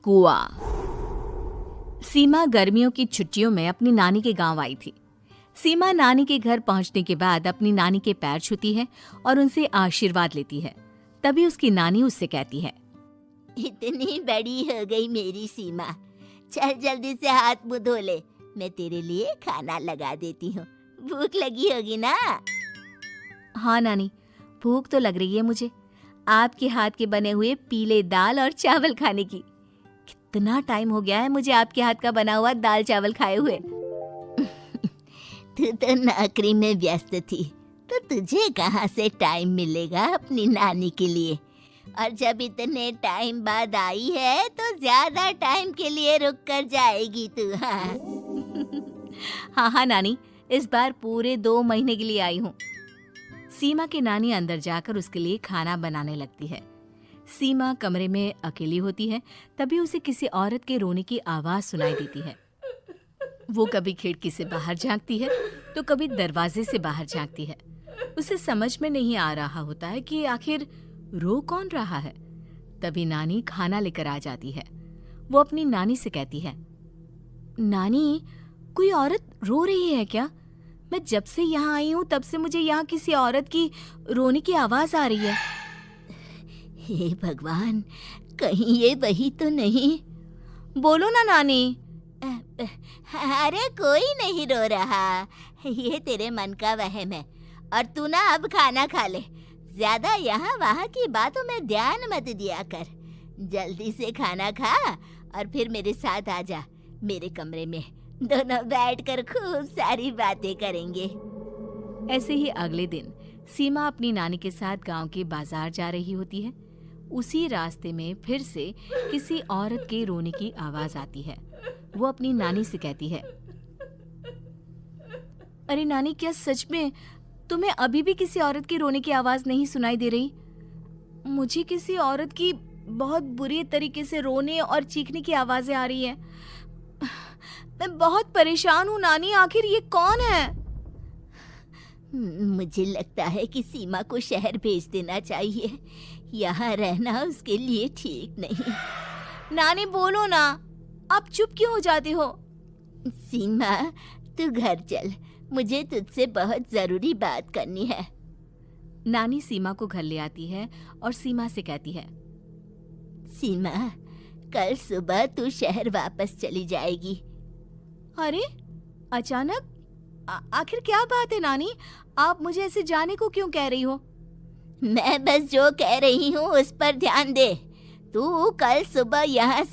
कुआं। सीमा गर्मियों की छुट्टियों में अपनी नानी के गांव आई थी। सीमा नानी के घर पहुंचने के बाद अपनी नानी के पैर छूती है और उनसे आशीर्वाद लेती है। तभी उसकी नानी उससे कहती है, इतनी बड़ी हो गई मेरी सीमा, चल जल्दी से हाथ मुंह धो ले, मैं तेरे लिए खाना लगा देती हूँ। भूख लगी होगी ना? हाँ नानी, भूख तो लग रही है मुझे, आपके हाथ के बने हुए पीले दाल और चावल खाने की। कितना टाइम हो गया है मुझे आपके हाथ का बना हुआ दाल चावल खाए हुए। तू तो नौकरी में व्यस्त थी, तो तुझे कहाँ से टाइम मिलेगा अपनी नानी के लिए? और जब इतने टाइम बाद आई है तो ज्यादा टाइम के लिए रुक कर जाएगी तू। हाँ नानी, इस बार पूरे 2 महीने के लिए आई हूँ। सीमा की नानी अंदर जाकर उसके लिए खाना बनाने लगती है। सीमा कमरे में अकेली होती है, तभी उसे किसी औरत के रोने की आवाज सुनाई देती है। वो कभी खिड़की से बाहर झांकती है तो कभी दरवाजे से बाहर झांकती है। उसे समझ में नहीं आ रहा होता है कि आखिर रो कौन रहा है। तभी नानी खाना लेकर आ जाती है। वो अपनी नानी से कहती है, नानी, कोई औरत रो रही है क्या? मैं जब से यहाँ आई हूँ तब से मुझे यहाँ किसी औरत की रोने की आवाज आ रही है। हे भगवान, कहीं ये वही तो नहीं? बोलो ना नानी। अरे कोई नहीं रो रहा, ये तेरे मन का वहम है। और तू ना अब खाना खा ले, ज्यादा यहाँ वहाँ की बातों में ध्यान मत दिया कर। जल्दी से खाना खा और फिर मेरे साथ आ जा मेरे कमरे में, दोनों बैठकर खूब सारी बातें करेंगे। ऐसे ही अगले दिन सीमा अपनी नानी के साथ गांव के बाजार जा रही होती है। उसी रास्ते में फिर से किसी औरत के रोने की आवाज आती है। वो अपनी नानी से कहती है, अरे नानी, क्या सच में तुम्हें अभी भी किसी औरत की रोने की आवाज नहीं सुनाई दे रही? मुझे किसी औरत की बहुत बुरी तरीके से रोने और चीखने की आवाजें आ रही हैं। मैं बहुत परेशान हूँ नानी, आखिर ये कौन है? मुझे लगता है कि सीमा को शहर भेज देना चाहिए, यहाँ रहना उसके लिए ठीक नहीं। नानी बोलो ना, आप चुप क्यों हो जाते हो? सीमा, तू घर चल, मुझे तुझसे बहुत जरूरी बात करनी है। नानी सीमा को घर ले आती है और सीमा से कहती है, सीमा, कल सुबह तू शहर वापस चली जाएगी। अरे अचानक? आखिर क्या बात है नानी, आप मुझे ऐसे जाने को क्यों कह रही हो? मैं बस जो कह रही हूँ उस पर ध्यान दे। तू कल सुबह यहाँ